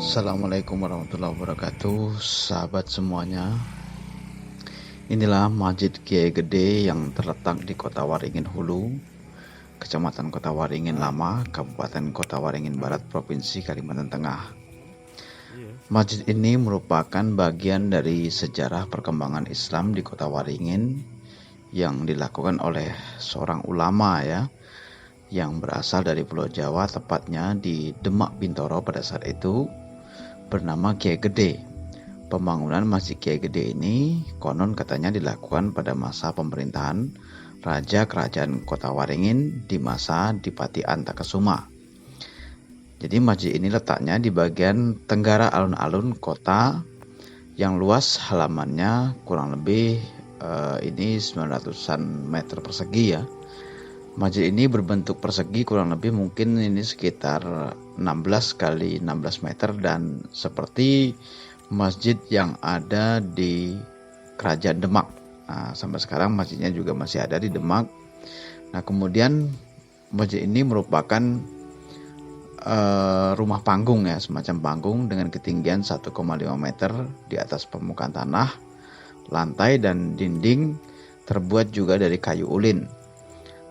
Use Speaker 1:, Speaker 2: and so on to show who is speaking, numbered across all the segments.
Speaker 1: Assalamualaikum warahmatullahi wabarakatuh, sahabat semuanya. Inilah Masjid Kiai Gede yang terletak di Kota Waringin Hulu, Kecamatan Kota Waringin Lama, Kabupaten Kota Waringin Barat, Provinsi Kalimantan Tengah. Masjid ini merupakan bagian dari sejarah perkembangan Islam di Kota Waringin yang dilakukan oleh seorang ulama yang berasal dari Pulau Jawa, tepatnya di Demak Bintoro pada saat itu, bernama Kiai Gede. Pembangunan Masjid Kiai Gede ini konon katanya dilakukan pada masa pemerintahan Raja Kerajaan Kota Waringin di masa Dipati Antakesuma. Jadi masjid ini letaknya di bagian tenggara alun-alun kota yang luas halamannya kurang lebih ini 900-an meter persegi ya. Masjid ini berbentuk persegi, kurang lebih mungkin ini sekitar 16 kali 16 meter, dan seperti masjid yang ada di Kerajaan Demak. Nah, sampai sekarang masjidnya juga masih ada di Demak. Nah, kemudian masjid ini merupakan rumah panggung ya, semacam panggung dengan ketinggian 1,5 meter di atas permukaan tanah. Lantai dan dinding terbuat juga dari kayu ulin.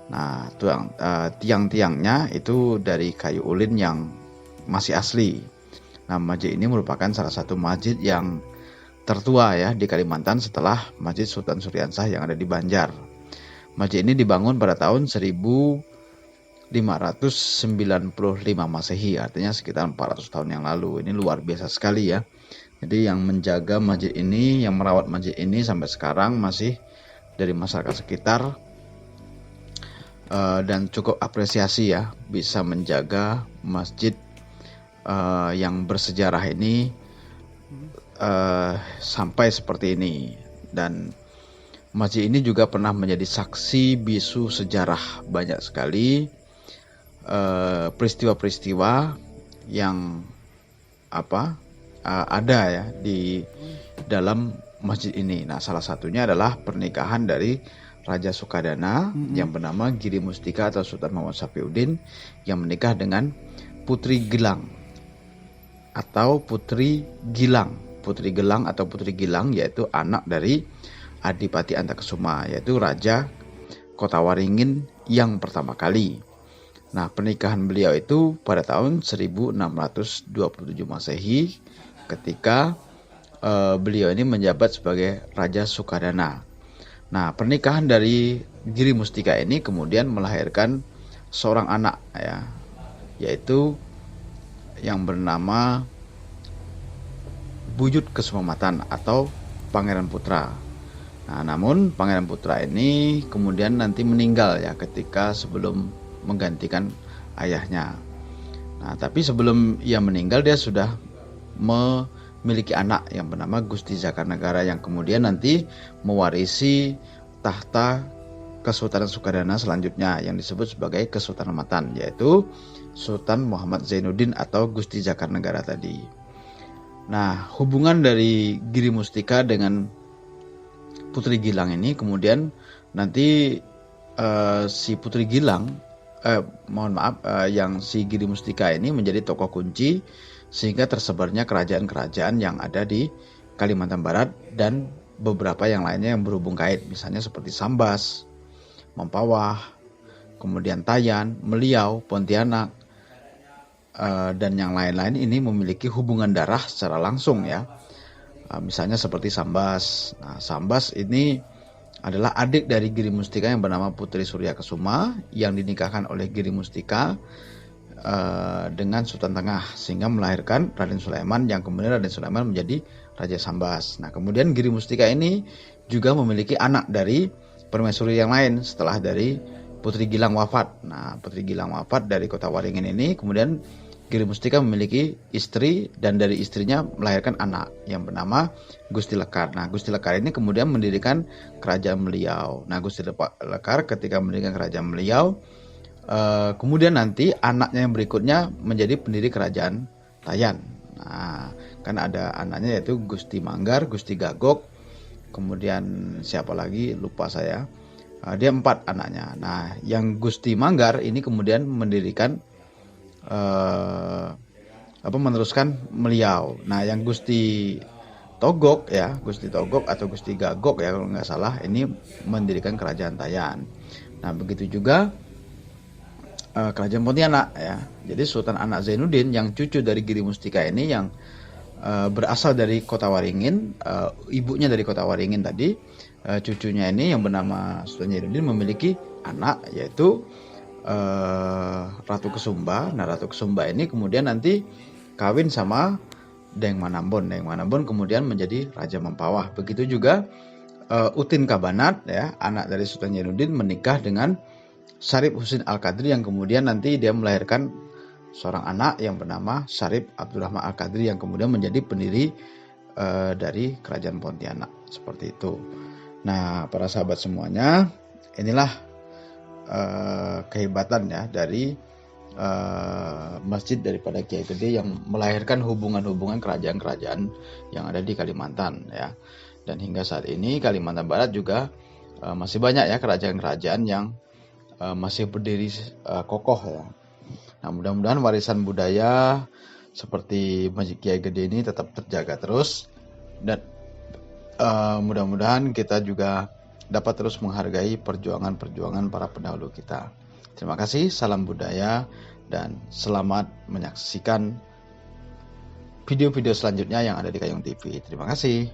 Speaker 1: Nah, tiang-tiangnya itu dari kayu ulin yang masih asli. Nah, masjid ini merupakan salah satu masjid yang tertua ya di Kalimantan setelah Masjid Sultan Syariansah yang ada di Banjar. Masjid ini dibangun pada tahun 1595 Masehi, artinya sekitar 400 tahun yang lalu. Ini luar biasa sekali ya. Jadi yang menjaga masjid ini, yang merawat masjid ini sampai sekarang masih dari masyarakat sekitar. Dan cukup apresiasi ya bisa menjaga masjid yang bersejarah ini sampai seperti ini. Dan masjid ini juga pernah menjadi saksi bisu sejarah banyak sekali peristiwa-peristiwa yang ada ya di dalam masjid ini. Nah, salah satunya adalah pernikahan dari Raja Sukadana yang bernama Giri Mustika atau Sultan Muhammad Safiuddin yang menikah dengan Putri Gilang atau Putri Gilang. Putri Gelang atau Putri Gilang yaitu anak dari Adipati Antakesuma, yaitu Raja Kota Waringin yang pertama kali. Nah, pernikahan beliau itu pada tahun 1627 Masehi ketika beliau ini menjabat sebagai Raja Sukadana. Nah, pernikahan dari Giri Mustika ini kemudian melahirkan seorang anak ya, yaitu yang bernama Buyut Kesumamatan atau Pangeran Putra. Nah, namun Pangeran Putra ini kemudian nanti meninggal ya ketika sebelum menggantikan ayahnya. Nah, tapi sebelum ia meninggal dia sudah memiliki anak yang bernama Gusti Jakarnegara yang kemudian nanti mewarisi tahta Kesultanan Sukadana selanjutnya yang disebut sebagai Kesultanatan, yaitu Sultan Muhammad Zainuddin atau Gusti Jakarnegara tadi. Nah, hubungan dari Giri Mustika dengan Putri Gilang ini kemudian nanti si Putri Gilang yang si Giri Mustika ini menjadi tokoh kunci sehingga tersebarnya kerajaan-kerajaan yang ada di Kalimantan Barat dan beberapa yang lainnya yang berhubung kait, misalnya seperti Sambas, Mempawah, kemudian Tayan, Meliau, Pontianak, dan yang lain-lain ini memiliki hubungan darah secara langsung ya. Misalnya seperti Sambas. Nah, Sambas ini adalah adik dari Giri Mustika yang bernama Putri Surya Kesuma yang dinikahkan oleh Giri Mustika dengan Sultan Tengah sehingga melahirkan Raden Sulaiman yang kemudian Raden Sulaiman menjadi Raja Sambas. Nah, kemudian Giri Mustika ini juga memiliki anak dari permaisuri yang lain setelah dari Putri Gilang wafat. Nah, Putri Gilang wafat dari Kota Waringin ini, kemudian Giri Mustika memiliki istri dan dari istrinya melahirkan anak yang bernama Gusti Lekar. Nah, Gusti Lekar ini kemudian mendirikan Kerajaan Meliau. Nah, Gusti Lekar ketika mendirikan Kerajaan Meliau, kemudian nanti anaknya yang berikutnya menjadi pendiri Kerajaan Tayan. Nah, kan ada anaknya yaitu Gusti Manggar, Gusti Gagok, kemudian siapa lagi lupa saya. Dia 4 anaknya. Nah, yang Gusti Manggar ini kemudian mendirikan meneruskan beliau. Nah, yang Gusti Togog ya, Gusti Togog atau Gusti Gagok ya kalau nggak salah, ini mendirikan kerajaan Tayan. Nah, begitu juga kerajaan Pontianak ya. Jadi Sultan Anak Zainuddin yang cucu dari Giri Mustika ini yang berasal dari Kota Waringin, ibunya dari Kota Waringin tadi, cucunya ini yang bernama Sultan Zainuddin memiliki anak yaitu Ratu Kesumba. Nah, Ratu Kesumba ini kemudian nanti kawin sama Deng Manambon. Deng Manambon kemudian menjadi Raja Mempawah. Begitu juga Utin Kabanat ya, anak dari Sultan Zainuddin menikah dengan Syarif Husin Al-Qadri yang kemudian nanti dia melahirkan seorang anak yang bernama Syarif Abdurrahman Al-Qadri yang kemudian menjadi pendiri dari Kerajaan Pontianak. Seperti itu. Nah, para sahabat semuanya, inilah kehebatan ya dari masjid daripada Kiai Gede yang melahirkan hubungan-hubungan kerajaan-kerajaan yang ada di Kalimantan ya. Dan hingga saat ini Kalimantan Barat juga masih banyak ya kerajaan-kerajaan yang masih berdiri kokoh ya. Nah, mudah-mudahan warisan budaya seperti Masjid Kiai Gede ini tetap terjaga terus, dan mudah-mudahan kita juga dapat terus menghargai perjuangan-perjuangan para pendahulu kita. Terima kasih, salam budaya, dan selamat menyaksikan video-video selanjutnya yang ada di Kayung TV. Terima kasih.